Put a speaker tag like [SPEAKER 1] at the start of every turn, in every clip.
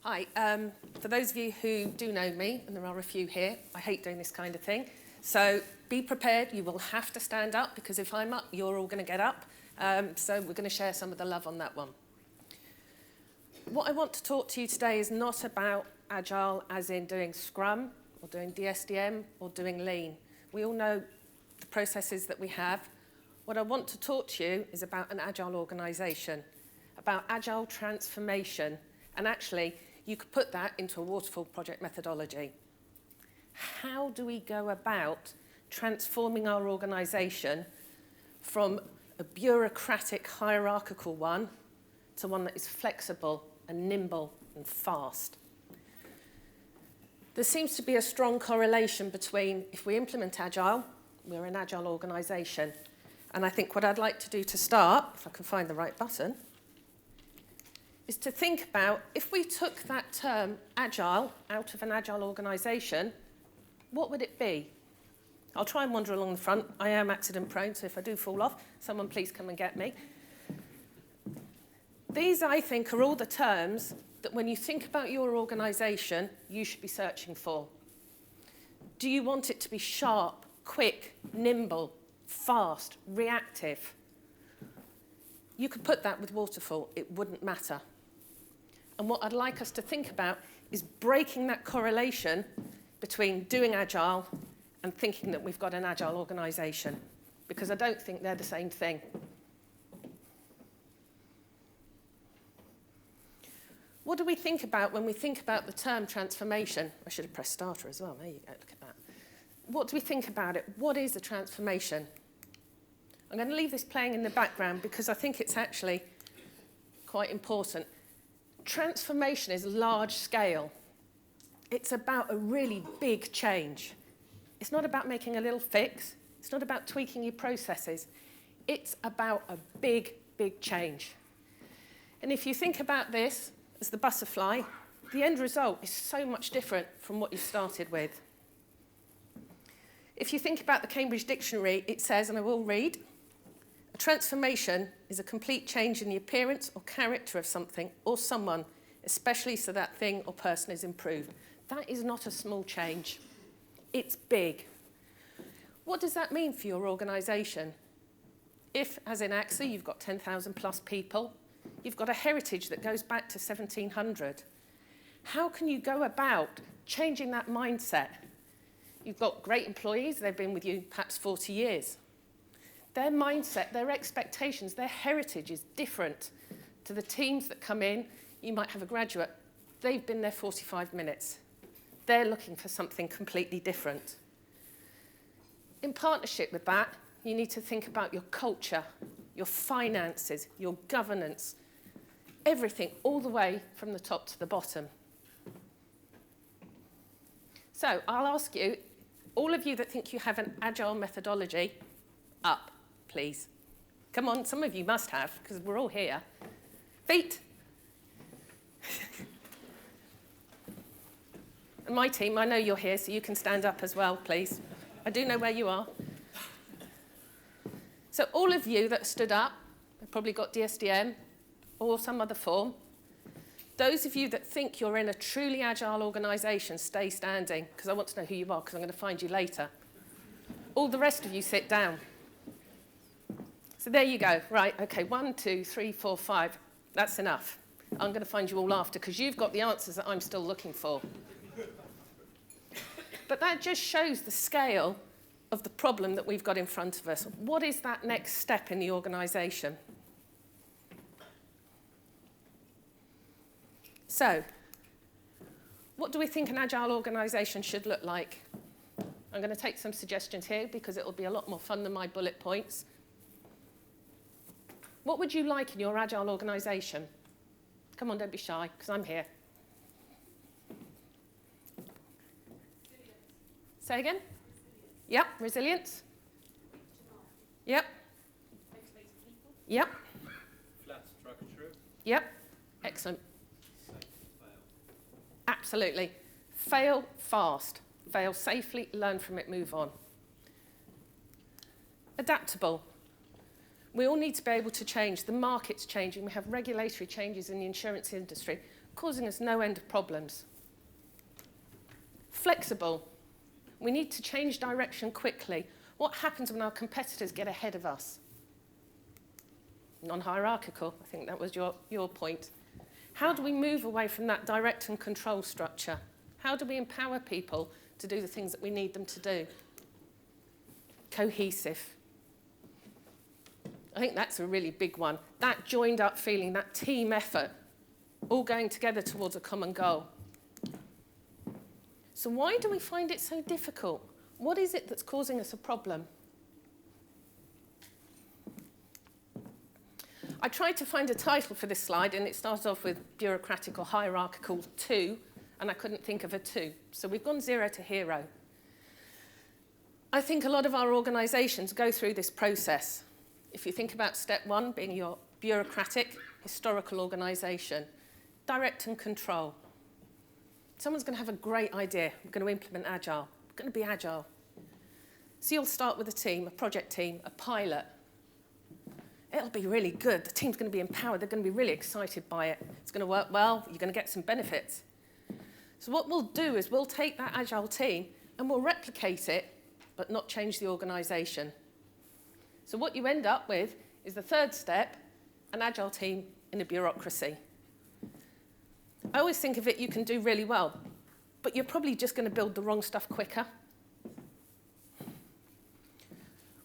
[SPEAKER 1] Hi. For those of you who do know me, and there are a few here, I hate doing this kind of thing. So be prepared. You will have to stand up because if I'm up, you're all going to get up. So we're going to share some of the love on that one. What I want to talk to you today is not about Agile as in doing Scrum or doing DSDM or doing Lean. We all know the processes that we have. What I want to talk to you is about an Agile organisation, about Agile transformation, and actually you could put that into a waterfall project methodology. How do we go about transforming our organisation from a bureaucratic, hierarchical one to one that is flexible and nimble and fast? There seems to be a strong correlation between if we implement Agile, we're an Agile organisation. And I think what I'd like to do to start, if I can find the right button, is to think about if we took that term Agile out of an Agile organisation, what would it be? I'll try and wander along the front. I am accident prone, so if I do fall off, someone please come and get me. These, I think, are all the terms that when you think about your organisation, you should be searching for. Do you want it to be sharp, quick, nimble, fast, reactive? You could put that with waterfall. It wouldn't matter. And what I'd like us to think about is breaking that correlation between doing Agile and thinking that we've got an Agile organisation, because I don't think they're the same thing. What do we think about when we think about the term transformation? I should have pressed starter as well. There you go, look at that. What do we think about it? What is a transformation? I'm going to leave this playing in the background because I think it's actually quite important. Transformation is large scale. It's about a really big change. It's not about making a little fix. It's not about tweaking your processes. It's about a big, big change. And if you think about this as the butterfly, the end result is so much different from what you started with. If you think about the Cambridge Dictionary, it says, and I will read, a transformation is a complete change in the appearance or character of something or someone, especially so that thing or person is improved. That is not a small change. It's big. What does that mean for your organisation? If, as in AXA, you've got 10,000 plus people, you've got a heritage that goes back to 1700. How can you go about changing that mindset? You've got great employees, they've been with you perhaps 40 years. Their mindset, their expectations, their heritage is different to the teams that come in. You might have a graduate, they've been there 45 minutes. They're looking for something completely different. In partnership with that, you need to think about your culture, your finances, your governance, everything all the way from the top to the bottom. So I'll ask you, all of you that think you have an Agile methodology, up, please. Come on, some of you must have, because we're all here. Feet. And my team, I know you're here, so you can stand up as well, please. I do know where you are. So all of you that stood up, have probably got DSDM or some other form. Those of you that think you're in a truly Agile organisation, stay standing, because I want to know who you are, because I'm going to find you later. All the rest of you sit down. So there you go. Right, okay, 1, 2, 3, 4, 5. That's enough. I'm going to find you all after, because you've got the answers that I'm still looking for. But that just shows the scale of the problem that we've got in front of us. What is that next step in the organisation? So, what do we think an Agile organisation should look like? I'm going to take some suggestions here because it will be a lot more fun than my bullet points. What would you like in your Agile organisation? Come on, don't be shy, because I'm here. Say again? Yep, resilience. Yep. Yep.
[SPEAKER 2] Flat structure.
[SPEAKER 1] Yep. Excellent. Absolutely. Fail fast. Fail safely, learn from it, move on. Adaptable. We all need to be able to change. The market's changing. We have regulatory changes in the insurance industry. causing us no end of problems. Flexible. We need to change direction quickly. What happens when our competitors get ahead of us? Non-hierarchical, I think that was your point. How do we move away from that direct and control structure? How do we empower people to do the things that we need them to do? Cohesive. I think that's a really big one. That joined up feeling, that team effort, all going together towards a common goal. So why do we find it so difficult? What is it that's causing us a problem? I tried to find a title for this slide, and it started off with bureaucratic or hierarchical 2, and I couldn't think of a 2. So we've gone 0 to hero. I think a lot of our organisations go through this process. If you think about step 1 being your bureaucratic, historical organisation, direct and control. Someone's going to have a great idea. We're going to implement Agile. We're going to be Agile. So you'll start with a team, a project team, a pilot. It'll be really good. The team's going to be empowered. They're going to be really excited by it. It's going to work well. You're going to get some benefits. So what we'll do is we'll take that Agile team and we'll replicate it, but not change the organisation. So what you end up with is the third step, an Agile team in a bureaucracy. I always think of it you can do really well, but you're probably just going to build the wrong stuff quicker.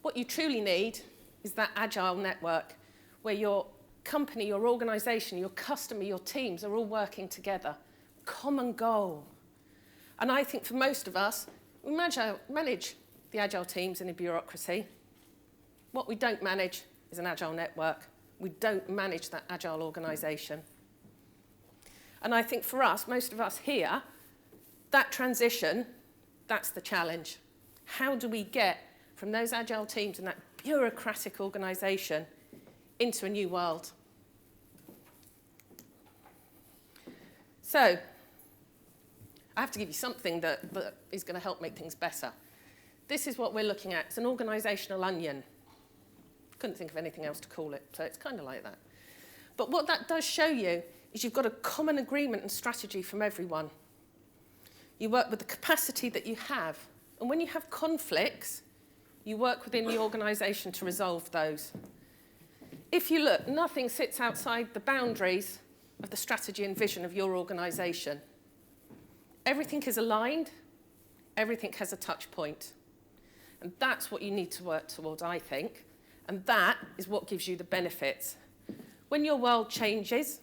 [SPEAKER 1] What you truly need is that Agile network where your company, your organisation, your customer, your teams are all working together. Common goal. And I think for most of us, we manage the Agile teams in a bureaucracy. What we don't manage is an Agile network. We don't manage that Agile organisation. And I think for us, most of us here, that transition, that's the challenge. How do we get from those Agile teams and that bureaucratic organisation into a new world? So, I have to give you something that is going to help make things better. This is what we're looking at. It's an organisational onion. Couldn't think of anything else to call it, so it's kind of like that. But what that does show you is you've got a common agreement and strategy from everyone. You work with the capacity that you have. And when you have conflicts, you work within the organisation to resolve those. If you look, nothing sits outside the boundaries of the strategy and vision of your organisation. Everything is aligned. Everything has a touch point. And that's what you need to work towards, I think. And that is what gives you the benefits. When your world changes,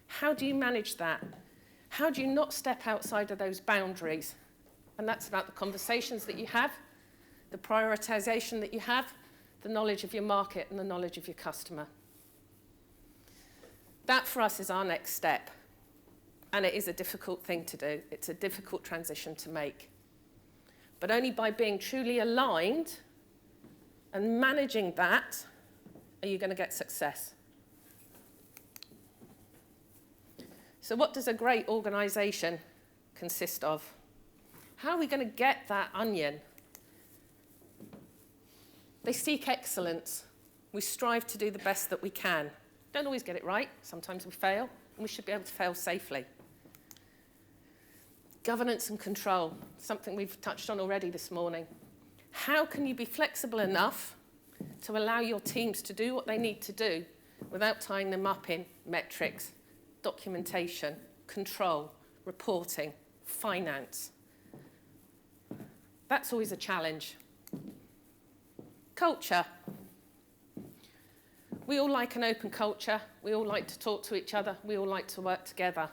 [SPEAKER 1] how do you manage that? How do you not step outside of those boundaries? And that's about the conversations that you have, the prioritization that you have, the knowledge of your market and the knowledge of your customer. That for us is our next step. And it is a difficult thing to do. It's a difficult transition to make. But only by being truly aligned and managing that are you going to get success. So what does a great organisation consist of? How are we going to get that onion? They seek excellence. We strive to do the best that we can. Don't always get it right. Sometimes we fail, and we should be able to fail safely. Governance and control, something we've touched on already this morning. How can you be flexible enough to allow your teams to do what they need to do without tying them up in metrics, documentation, control, reporting, finance? That's always a challenge. Culture. We all like an open culture. We all like to talk to each other. We all like to work together.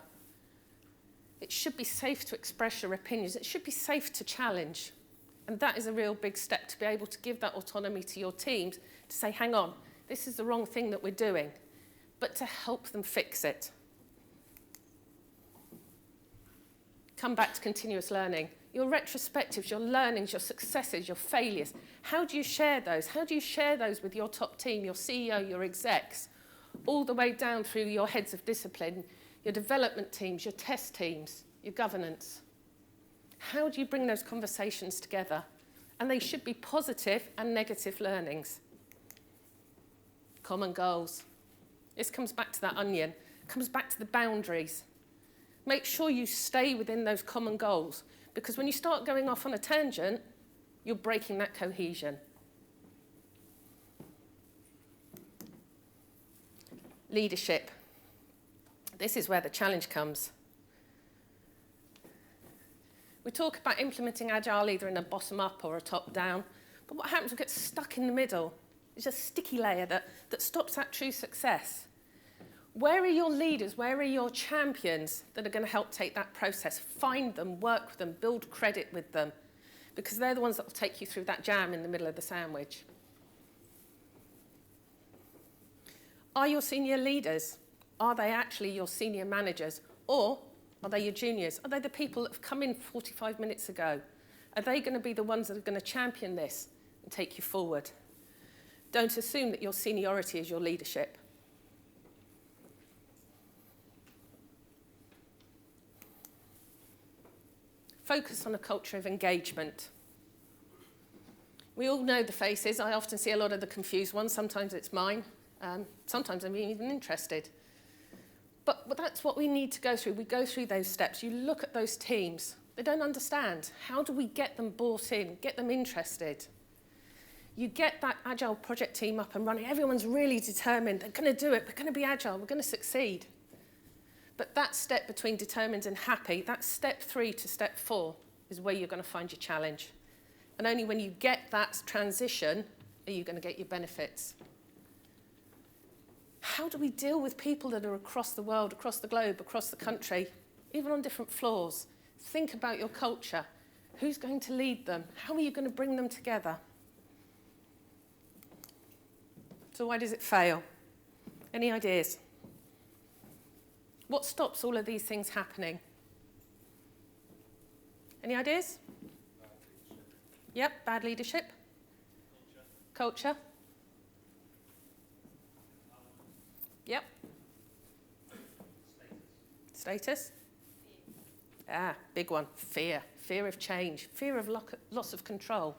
[SPEAKER 1] It should be safe to express your opinions. It should be safe to challenge. And that is a real big step, to be able to give that autonomy to your teams, to say, hang on, this is the wrong thing that we're doing, but to help them fix it. Come back to continuous learning. Your retrospectives, your learnings, your successes, your failures. How do you share those? How do you share those with your top team, your CEO, your execs, all the way down through your heads of discipline, your development teams, your test teams, your governance? How do you bring those conversations together? And they should be positive and negative learnings. Common goals. This comes back to that onion. It comes back to the boundaries. Make sure you stay within those common goals, because when you start going off on a tangent, you're breaking that cohesion. Leadership. This is where the challenge comes. We talk about implementing Agile either in a bottom-up or a top-down, but what happens? We get stuck in the middle. It's a sticky layer that stops that true success. Where are your leaders? Where are your champions that are going to help take that process? Find them, work with them, build credit with them, because they're the ones that will take you through that jam in the middle of the sandwich. Are your senior leaders? Are they actually your senior managers? Or are they your juniors? Are they the people that have come in 45 minutes ago? Are they going to be the ones that are going to champion this and take you forward? Don't assume that your seniority is your leadership. Focus on a culture of engagement. We all know the faces. I often see a lot of the confused ones. Sometimes it's mine. Sometimes I'm even interested. But that's what we need to go through. We go through those steps. You look at those teams. They don't understand. How do we get them bought in, get them interested? You get that Agile project team up and running. Everyone's really determined. They're going to do it. We're going to be Agile. We're going to succeed. But that step between determined and happy, that step 3 to step 4 is where you're going to find your challenge. And only when you get that transition are you going to get your benefits. How do we deal with people that are across the world, across the globe, across the country, even on different floors? Think about your culture. Who's going to lead them? How are you going to bring them together? So why does it fail? Any ideas? What stops all of these things happening? Any ideas? Yep, bad leadership. Culture. Yep. Status. Ah, big one. Fear. Fear of change. Fear of loss of control.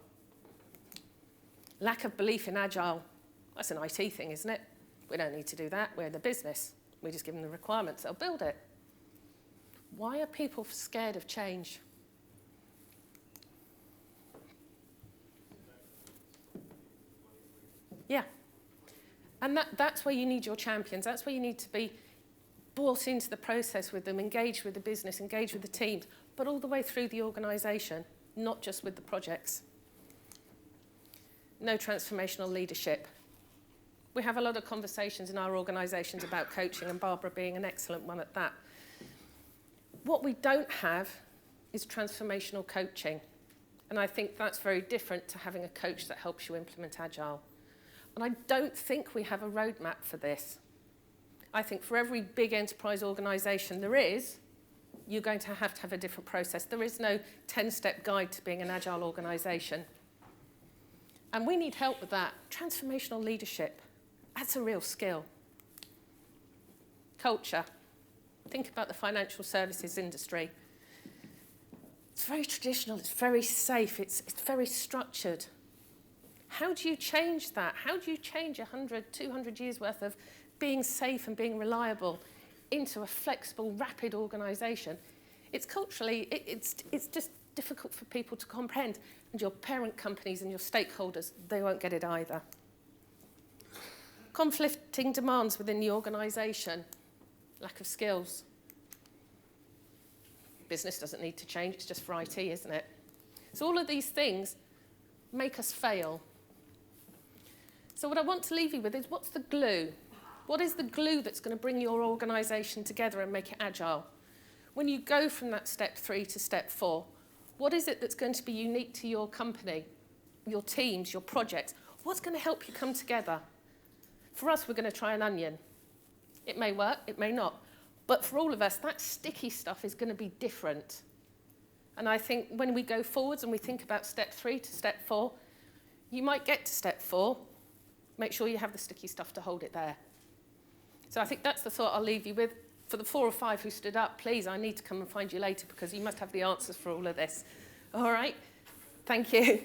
[SPEAKER 1] Lack of belief in Agile. That's an IT thing, isn't it? We don't need to do that. We're in the business. We just give them the requirements. They'll build it. Why are people scared of change? Yeah. And that's where you need your champions. That's where you need to be brought into the process with them, engaged with the business, engaged with the teams, but all the way through the organisation, not just with the projects. No transformational leadership. We have a lot of conversations in our organisations about coaching, and Barbara being an excellent one at that. What we don't have is transformational coaching. And I think that's very different to having a coach that helps you implement Agile. And I don't think we have a roadmap for this. I think for every big enterprise organisation there is, you're going to have a different process. There is no 10-step guide to being an Agile organisation. And we need help with that. Transformational leadership. That's a real skill. Culture. Think about the financial services industry. It's very traditional, it's very safe, it's very structured. How do you change that? How do you change 100, 200 years worth of being safe and being reliable into a flexible, rapid organisation? It's culturally, it's just difficult for people to comprehend. And your parent companies and your stakeholders, they won't get it either. Conflicting demands within the organisation, lack of skills. Business doesn't need to change, it's just for IT, isn't it? So all of these things make us fail. So what I want to leave you with is, what's the glue? What is the glue that's going to bring your organisation together and make it agile? When you go from that step 3 to step 4, what is it that's going to be unique to your company, your teams, your projects? What's going to help you come together? For us, we're going to try an onion. It may work, it may not. But for all of us, that sticky stuff is going to be different. And I think when we go forwards and we think about step 3 to step 4, you might get to step 4. Make sure you have the sticky stuff to hold it there. So I think that's the thought I'll leave you with. For the 4 or 5 who stood up, please, I need to come and find you later because you must have the answers for all of this. All right? Thank you.